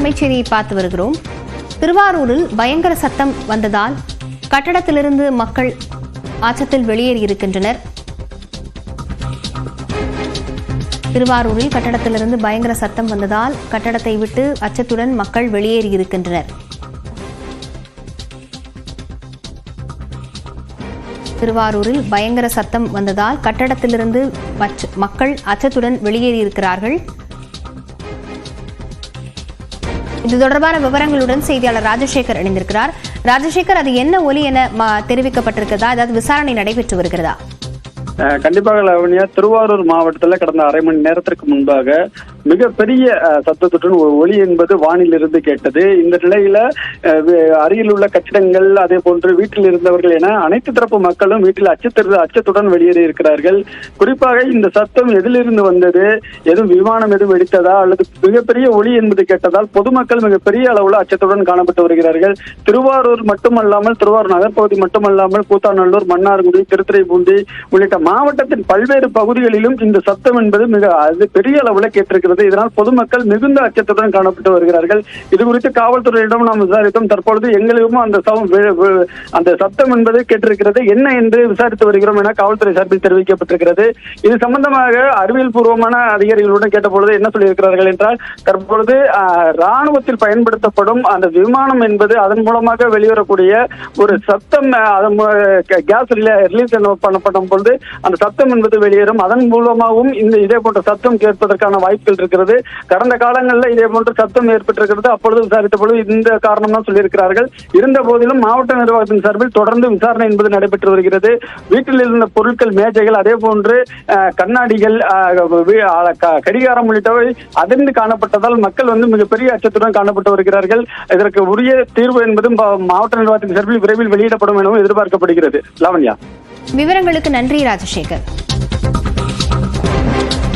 அண்மைச் செய்தியை பார்த்து வருகிறோம். திருவாரூரில் பயங்கர சத்தம் வந்ததால் கட்டடத்திலிருந்து மக்கள் அச்சத்தில் வெளியேறியிருக்கின்றனர். திருவாரூரில் கட்டடத்திலிருந்து பயங்கர சத்தம் வந்ததால் கட்டடத்தை விட்டு அச்சத்துடன் மக்கள் வெளியேறியிருக்கின்றனர். திருவாரூரில் பயங்கர சத்தம் வந்ததால் கட்டடத்திலிருந்து மக்கள் அச்சத்துடன் வெளியேறியிருக்கிறார்கள். இது தொடர்பான விவரங்களுடன் செய்தியாளர் ராஜசேகர் இணைந்திருக்கிறார். ராஜசேகர், அது என்ன ஒலி என தெரிவிக்கப்பட்டிருக்கிறதா? அதாவது விசாரணை நடைபெற்று வருகிறதா? கண்டிப்பாக லாவண்யா, திருவாரூர் மாவட்டத்தில் கடந்த அரை மணி நேரத்திற்கு முன்பாக மிகப்பெரிய சத்தத்துடன் ஒரு ஒலி என்பது வானில் இருந்து கேட்டது. இந்த நிலையில அருகில் உள்ள கட்டிடங்கள், அதே போன்று வீட்டில் இருந்தவர்கள் என அனைத்து தரப்பு மக்களும் வீட்டில் அச்சத்துடன் வெளியேறி இருக்கிறார்கள். குறிப்பாக இந்த சத்தம் எதிலிருந்து வந்தது, எதுவும் விமானம் எதுவும் வெடித்ததா அல்லது மிகப்பெரிய ஒலி என்பது கேட்டதால் பொதுமக்கள் மிகப்பெரிய அளவுல அச்சத்துடன் காணப்பட்டு வருகிறார்கள். திருவாரூர் மட்டுமல்லாமல், திருவாரூர் நகர்பகுதி மட்டுமல்லாமல், கூத்தாநல்லூர், மன்னார்குடி, திருத்துறைப்பூண்டி உள்ளிட்ட மாவட்டத்தின் பல்வேறு பகுதிகளிலும் இந்த சத்தம் என்பது பெரிய அளவுல கேட்டிருக்கிறது. இதனால் பொதுமக்கள் மிகுந்த அச்சத்துடன் காணப்பட்டு வருகிறார்கள். இது குறித்து காவல்துறையிடம் நாம் விசாரித்தோம். தற்பொழுது எங்களுக்கும் அந்த சத்தம் என்பது கேட்டிருக்கிறது, என்ன என்று விசாரித்து வருகிறோம் என காவல்துறை சார்பில் தெரிவிக்கப்பட்டிருக்கிறது. இது சம்பந்தமாக அறிவியல் பூர்வமான அதிகாரிகளுடன் கேட்டபொழுது என்ன சொல்லியிருக்கிறார்கள் என்றால், தற்பொழுது ராணுவத்தில் பயன்படுத்தப்படும் அந்த விமானம் என்பது அதன் மூலமாக வெளிவரக்கூடிய ஒரு சத்தம், கேஸ் ரிலீஸ் பண்ணப்படும் பொழுது அந்த சத்தம் என்பது வெளியேறும். அதன் மூலமாகவும் இதே போன்ற சத்தம் கேட்பதற்கான வாய்ப்புகள் இருக்கிறது. கடந்த காலங்களில் இதே போன்ற சத்தம் ஏற்பட்டிருக்கிறது. அப்பொழுது விசாரித்த பொழுது இந்த காரணம் தான் சொல்லியிருக்கிறார்கள். இருந்த போதிலும் மாவட்ட நிர்வாகத்தின் சார்பில் தொடர்ந்து விசாரணை என்பது நடைபெற்று வருகிறது. வீட்டில் இருந்த பொருட்கள், மேஜைகள், அதே போன்று கண்ணாடிகள், கடிகாரம் உள்ளிட்டவை அதிர்ந்து காணப்பட்டதால் மக்கள் மிகப்பெரிய அச்சத்துடன் காணப்பட்டு வருகிறார்கள். இதற்கு உரிய தீர்வு என்பது மாவட்ட நிர்வாகத்தின் சார்பில் விரைவில் வெளியிடப்படும் எனவும் எதிர்பார்க்கப்படுகிறது. லாவண்யா, விவரங்களுக்கு நன்றி ராஜசேகர்.